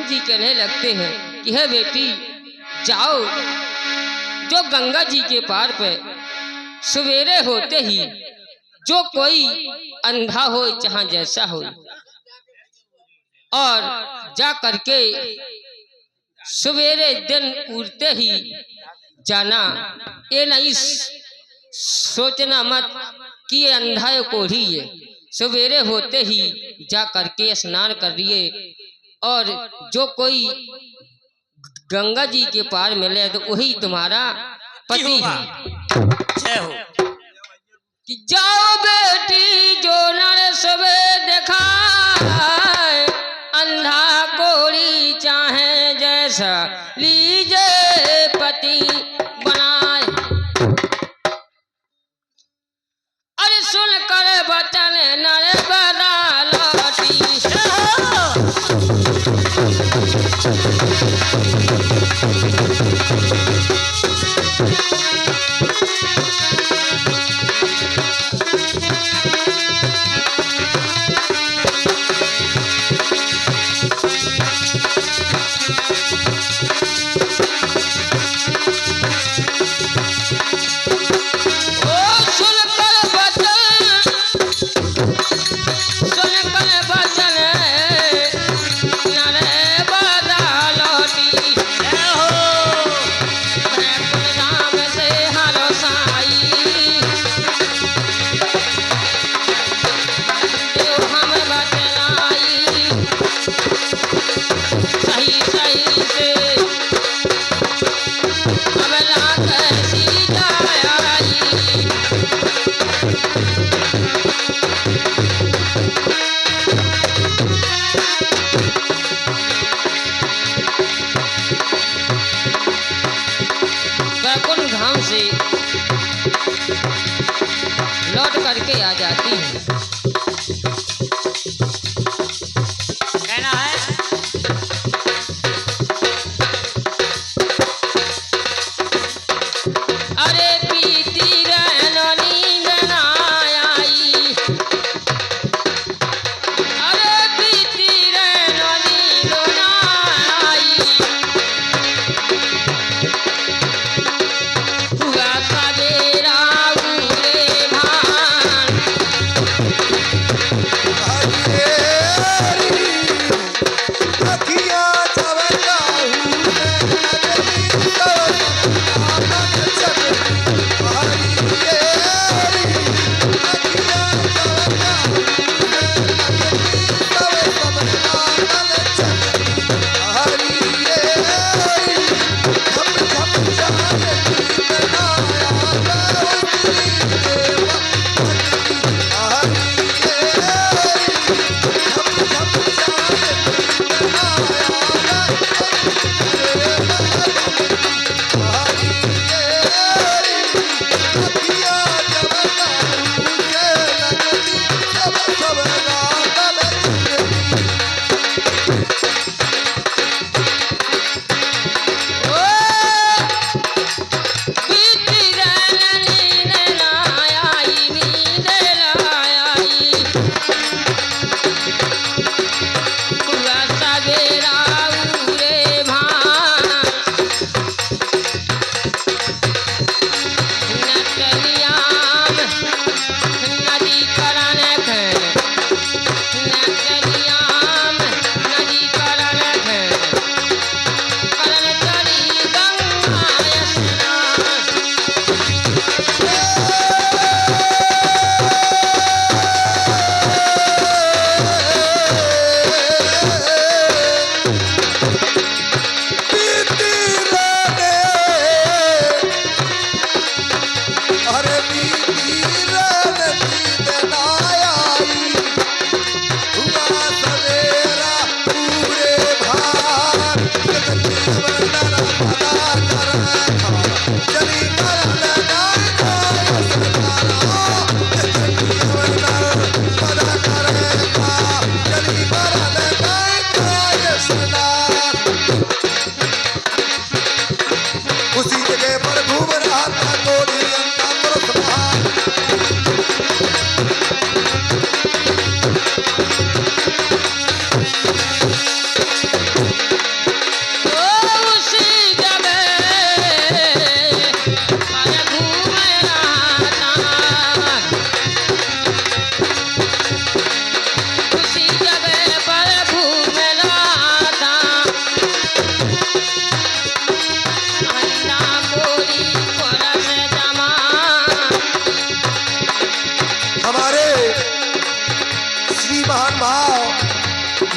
जी कहने लगते हैं कि है बेटी जाओ, जो गंगा जी के पार पे सवेरे होते ही जो कोई अंधा हो चाहे जैसा हो, और जा करके सवेरे दिन उड़ते ही जाना। ये नहीं सोचना मत कि ये अंधा है कोढ़ी है। सवेरे होते ही जा करके स्नान करिए, और जो कोई गंगा जी के पार मिले तो वही तुम्हारा पति है। जय हो। कि जाओ बेटी जो नर सबे देखा, अंधा कोड़ी चाहे जैसा लीजे पति बनाए। अरे सुन कर बचन नर बदा लौटी, लौट करके आ जाती है। कहना है अरे पीती रहनो नींद ना आई, अरे पीती रहनो नींद ना आई, हुआ सवेरा उरे भान,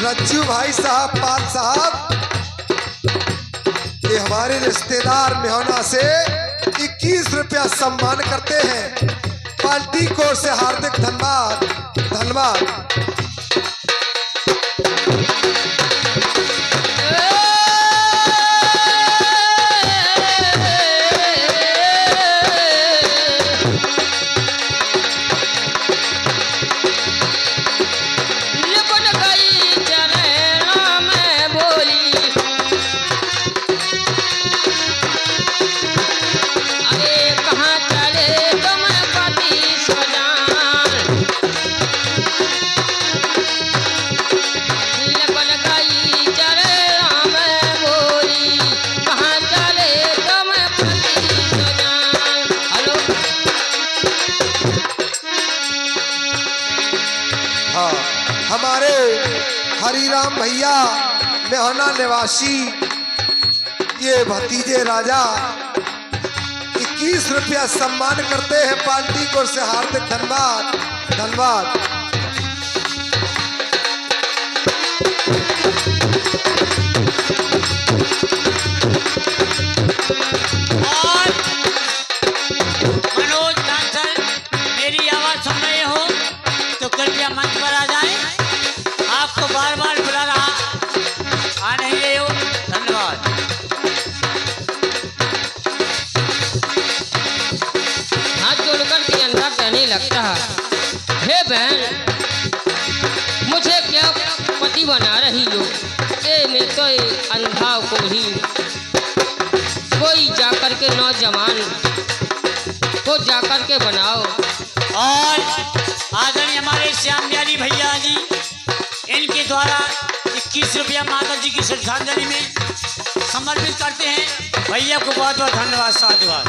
रज्जू भाई साहब, पाल साहब, ये हमारे रिश्तेदार मेहना से 21 रुपया सम्मान करते हैं। पार्टी कोर से हार्दिक धन्यवाद, धन्यवाद। हमारे हरिराम भैया मेहना निवासी ये भतीजे राजा 21 रुपया सम्मान करते हैं। पार्टी को से हार्दिक धन्यवाद, धन्यवाद। और मनोज डांसर मेरी आवाज सुन रहे हो तो कृपया मंच पर आ जाएं। आपको बार बार बुला रहा, आ नहीं रहे हो, धन्यवाद। हाथ जोड़कर के अंधा कहने लगता है, हे बहन, मुझे क्या पति बना रही हो? ए मैं तो ये अंधा को ही कोई जाकर के नौजवान को जाकर के बनाओ। और आदरणीय हमारे श्याम बिहारी भैया जी, इनके द्वारा 21 रुपया माता जी की श्रद्धांजलि में समर्पित करते हैं। भैया को बहुत बहुत धन्यवाद, साधुवाद।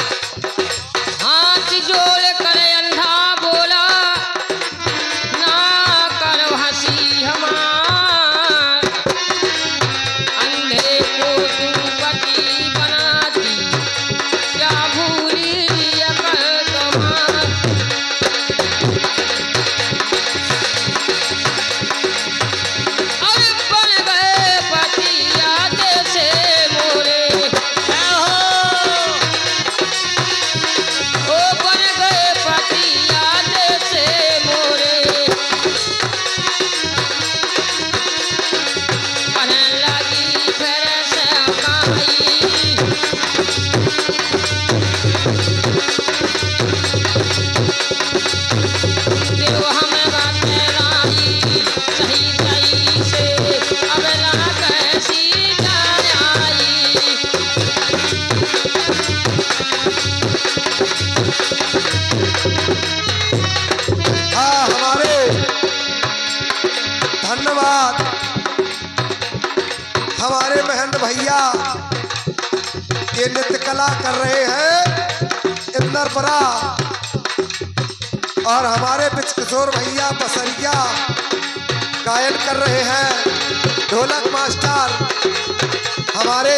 हाथ जोड़ कर अंधा बोला, ना करो हंसी हमार, अंधे को तू पति बनाती, क्या भूली अकल तुम्हार। अब बन गए पति याद से मोरे, ओ बन गए पति याद से मोरे, कहने लगी फिर से काई, देव हमें बतलाई सही सही से, अब ना कैसी जाई। हाँ, हमारे धन्यवाद हमारे महंत भैया ये नृत्य कला कर रहे हैं इंदरपुरा, और हमारे बिच किशोर भैया बसरिया गायन कर रहे हैं। ढोलक मास्टर हमारे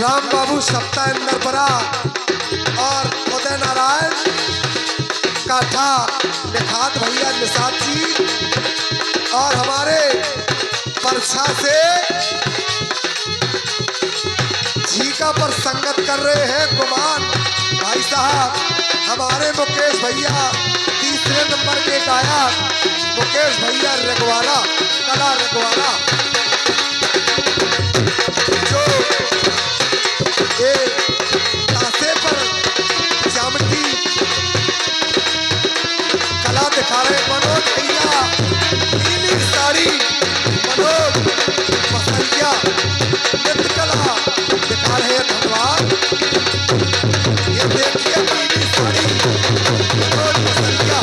राम बाबू सप्ता इंदरपुरा, और उदय नारायण काठा निखात भैया निषाद जी, और हमारे परछा से झीका पर संगत कर रहे हैं गुमान भाई साहब। हमारे मुकेश भैया तीसरे नंबर के गायक, मुकेश भैया रगवाला, कला रगवाला, जो एक ताशे पर ज्यामिति कला दिखा रहे। मनोज भैया नीली साड़ी, मनोज बसरिया नृत्य कला दिखा रहे हैं, धन्यवाद। ये देखिए नीली साड़ी, मनोज बसरिया।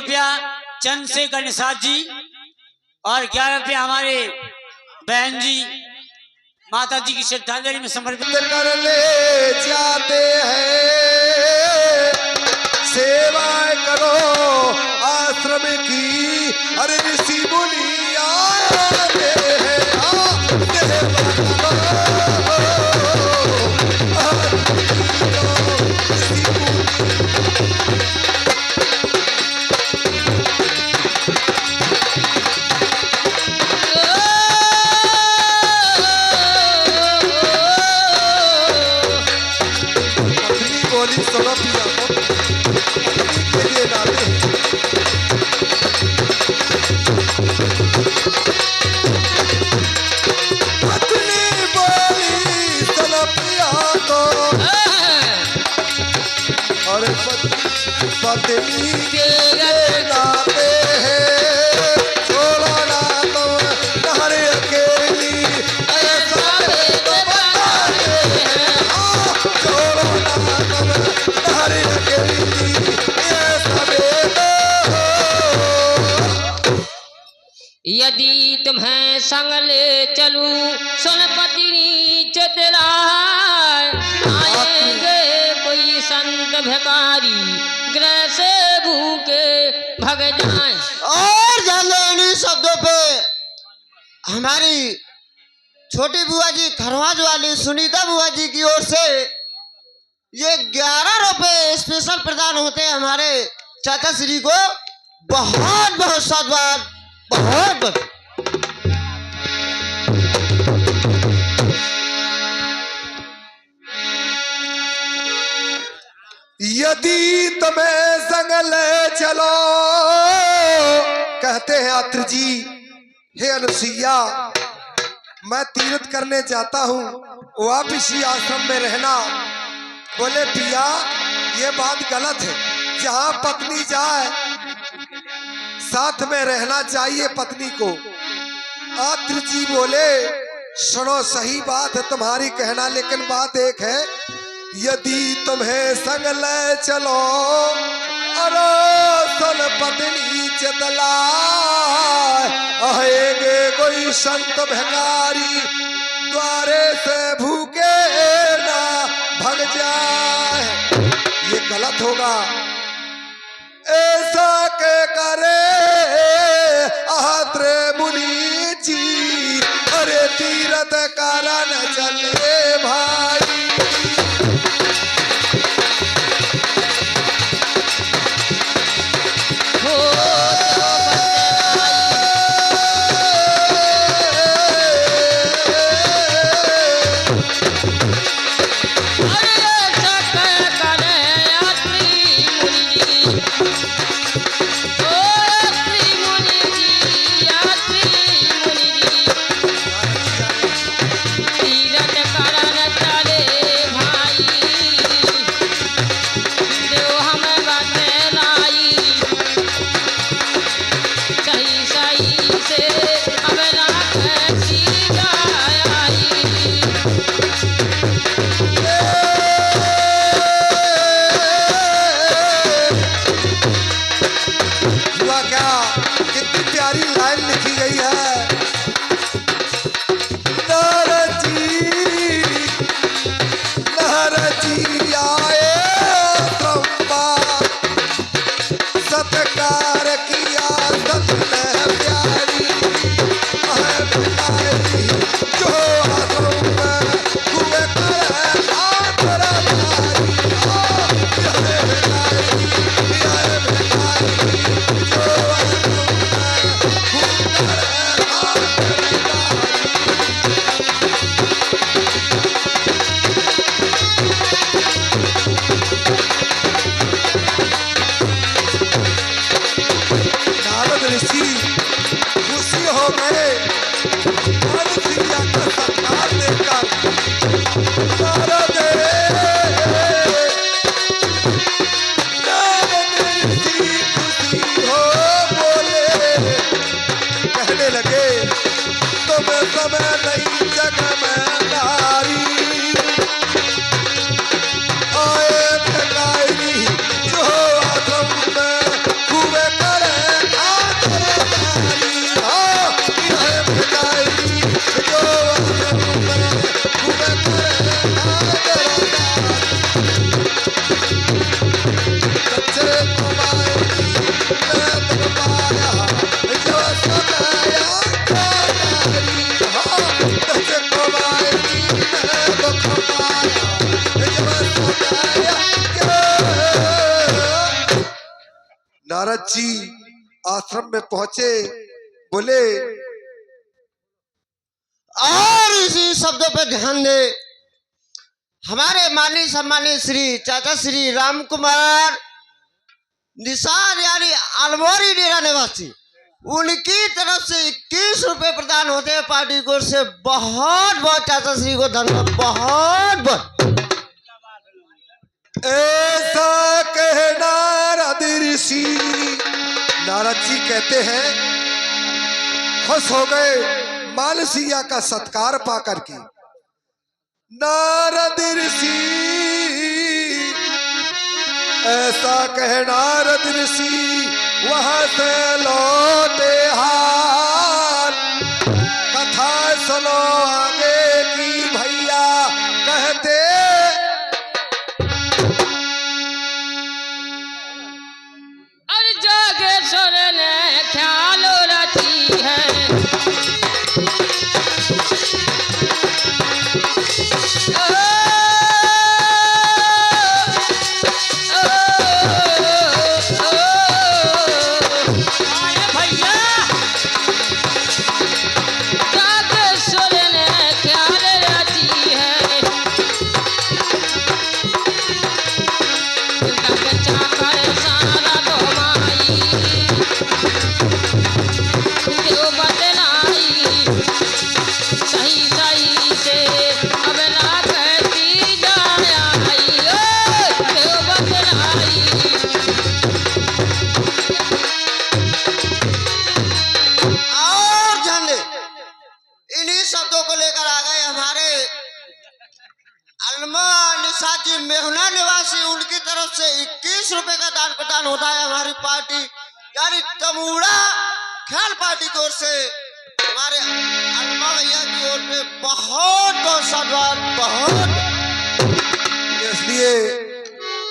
रुपया चंद्रशेखर निषाद जी और 11 रुपया हमारे बहन जी माता जी की श्रद्धांजलि में समर्पित कर ले जाते हैं, सेवाएं करो आश्रम की, अरे ऋषि मुनि आते हैं, सेवा करो, ऋषि मुनि। अपनी बोली सुनो पिया को, के लिए लाते हैं। अपनी बोली सुनो पिया को, और पत्नी के लाते हैं, छोड़ो ना तुम घर अकेली, ऐसा भेद बताते हैं, छोड़ो ना तुम घर अकेली, ऐसा भेद। यदि तुम्हें संग ले चलूं सुन पत्नी चतुराय, आएंगे कोई संत भिखारी ग्रह से भूखे भग जाएं। और ध्यान दो इन्हीं शब्दों पे। हमारी छोटी बुआ जी खरवाज वाली सुनीता बुआ जी की ओर से ये 11 रुपए स्पेशल प्रदान होते हैं हमारे चाचा श्री को। बहुत बहुत साधुवाद, बहुत बहुत। यदि तुम्हें संग ले चलो, कहते हैं अत्र जी, हे अनुसुईया, मैं तीर्थ करने जाता हूँ, आप इसी आश्रम में रहना। बोले पिया ये बात गलत है, जहाँ पत्नी जाए साथ में रहना चाहिए पत्नी को। अत्र जी बोले सुनो सही बात है तुम्हारी कहना, लेकिन बात एक है, यदि तुम्हें संग ले चलो, अरे सुन पत्नी चतला, आएंगे कोई संत भिखारी द्वारे से भूखे ना भग जाए। ये गलत होगा, ऐसा के करे आत्रे मुनि जी, अरे तीरथ कारण चले भाई। खूबे कर जी आश्रम में पहुंचे, बोले और इसी शब्दों पे ध्यान दे। हमारे माली सम्मानित श्री चाचा श्री राम कुमार निषाद यानी अलमोरी डेरा निवासी, उनकी तरफ से 21 रुपए प्रदान होते हैं पार्टी को से। बहुत बहुत चाचा श्री को धन्यवाद, बहुत बहुत। ऐसा कहना नारद ऋषि, नारद जी कहते हैं खुश हो गए मालसिया का सत्कार पा करके। नारद ऋषि ऐसा कह नारद ऋषि, वहां से लौटे हाल। कथा सुनो आगे की भैया कहते, अरे जागेश्वर ने ख्याल रखी है, मेहुना निवासी, उनकी तरफ से 21 रुपए का दान प्रदान होता है हमारी पार्टी यानी तमूड़ा ख्याल पार्टी की ओर से। हमारे अलमा भैया की ओर से बहुत बहुत साधुवाद, बहुत। इसलिए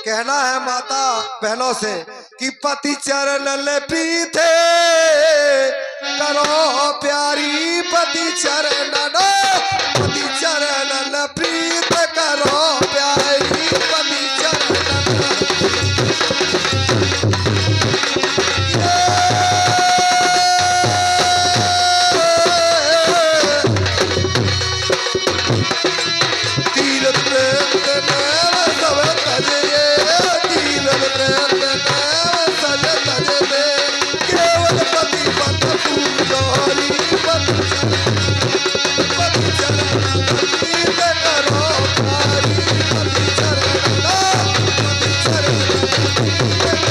कहना है माता बहनों से कि पति चरण पीते करो प्यारी, पति चरण प्रीत करो प्यारी, पति चरण तीरथ सब तजे, तीरथ सज तजे, केवल पति पत पूजोरी, पति चरण प्रीत करो प्यारी, पति चरण प्रीत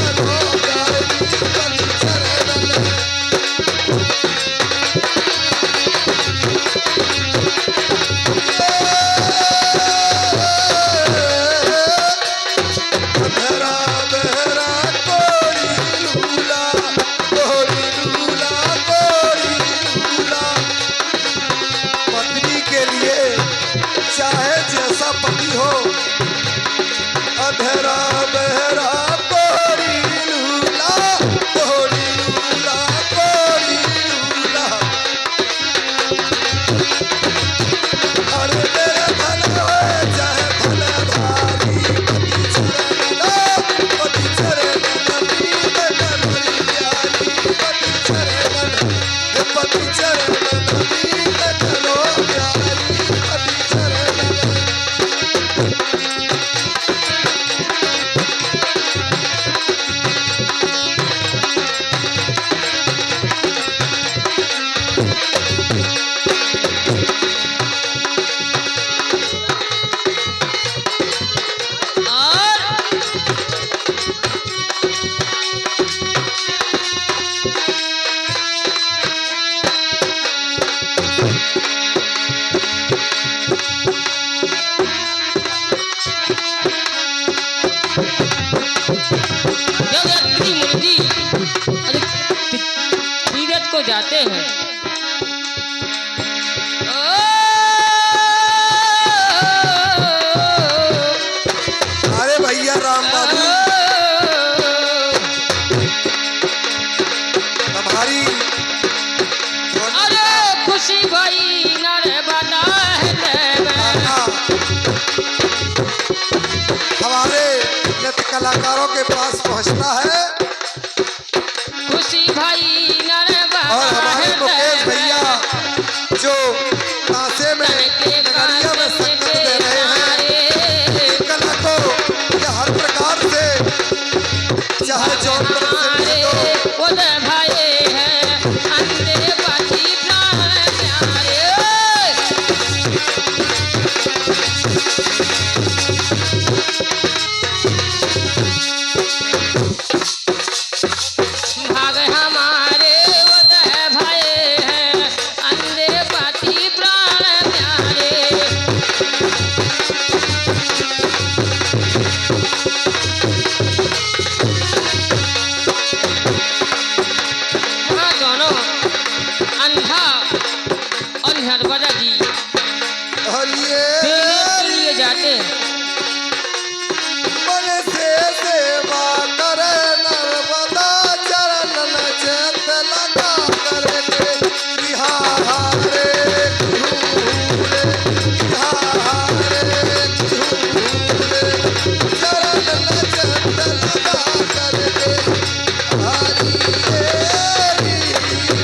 करो प्यारी, पति चरण। पत्नी के लिए चाहे जैसा पति हो, अधेरा बहरा कोरी लूला, कोरी लूला, कोरी लूला। अरे मेरे धन होए चाहे धन भारी, पति चरण प्रीत करोरी प्यारी, पति चरण प्रीत करो प्यारी, पति चरण। जब यात्री मुनि तीरथ को जाते हैं, अरे भैया राम बाबू हमारी अरे खुशी भाई नर बता हमारे नृत्य कलाकारों के पास पहुंचता है। जो ताशे में नगरिया में संगत दे रहे हैं कला को ये हर प्रकार से चाहे जो नर्मदा जी देने के लिए जाते हैं। मन से सेवा करे नर्मदा चरण में चेत लगा करके बिहारे घूरे बिहारे घूरे चरण में चेत लगा करके हरि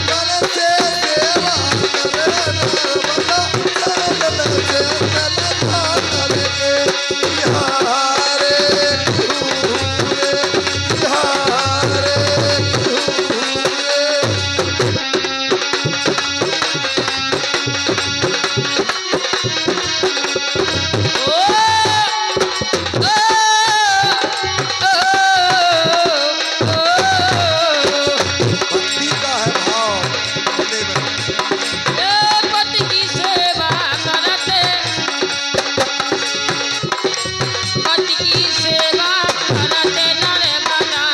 मन से सेवा करे नर्मदा चरण में चेत लगा करके बिहारे घूरे बिहारे घूरे भक्ति का है भाव अपने में पति की सेवा करते पति की सेवा करते नर्मदा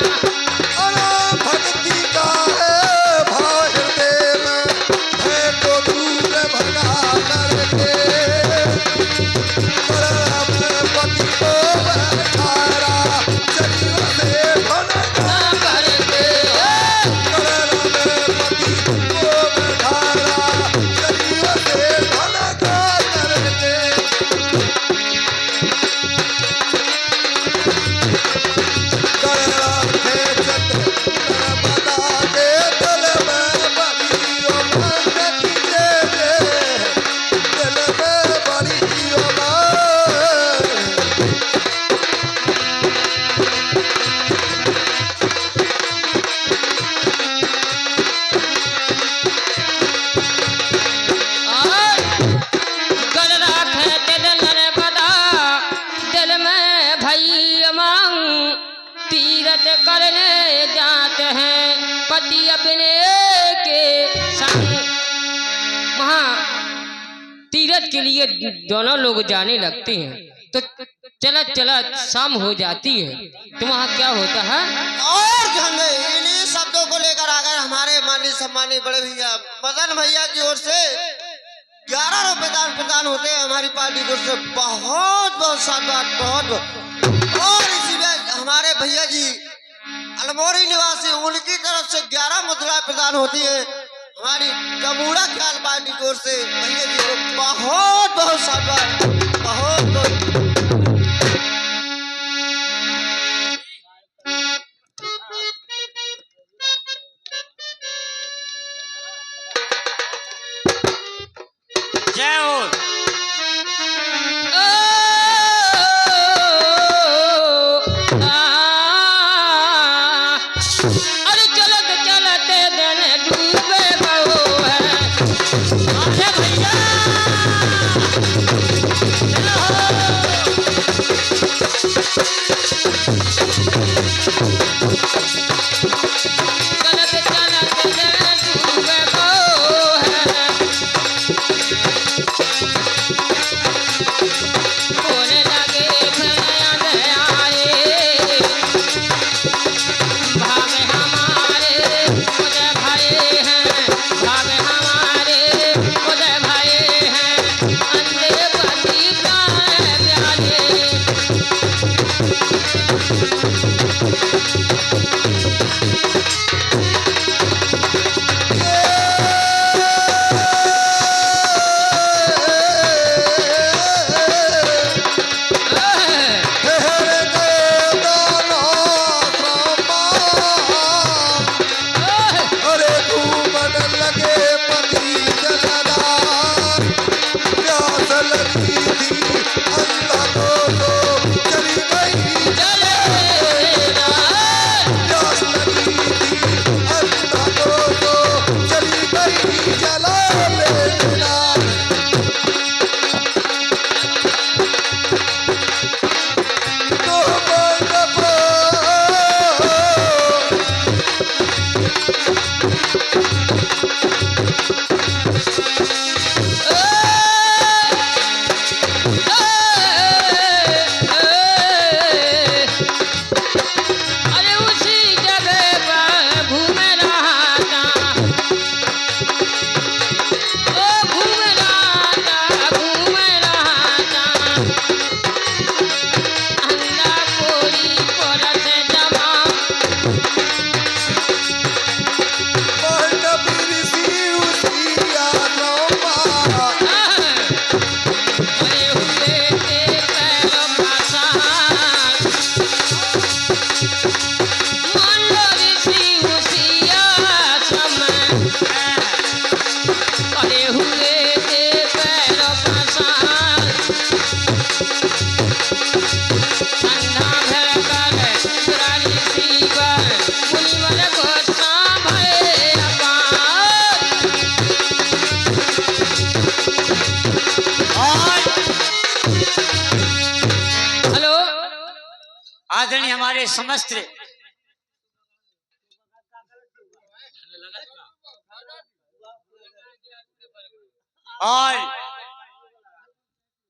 अरे भक्ति का है भाव हृदय में है तो दूर भगा करके परम पति को बैठारा चलियो से भनका करके परम पति को बैठारा चलियो से भनका करके कर राखे दिल नर्मदा दिल में भई अमंग तीरथ करने जाते हैं पति अपने के संग। वहाँ तीरथ के लिए दोनों लोग जाने लगते हैं तो चलत चलत शाम हो जाती है तो वहाँ क्या होता है। और हमें इन्हीं शब्दों को लेकर आकर हमारे माननीय सम्मानित बड़े भैया मदन भैया की ओर से 11 रुपए दान प्रदान होते हैं हमारी पार्टी की ओर से। बहुत बहुत साधुवाद बहुत। और इसी में हमारे भैया जी अलमोरी निवासी उनकी तरफ से 11 मुद्रा प्रदान होती है हमारी कबूड़ा ख्याल पार्टी की ओर से। भैया जी को बहुत बहुत साधुवाद बहुत बहुत। जय हो। अरे चलत चलत दिन डूबे बहु है अरे भैया चलत चलत दिन डूबे बहु है अरे हुए के पैर पासान मान लो ऋषि उसिया समय अरे हुए के पैर पासान ठंडा भर कर पुरानी सीवर मुनिवर को सांभे अपार और हेलो आदरणीय हमारे समस्त और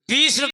20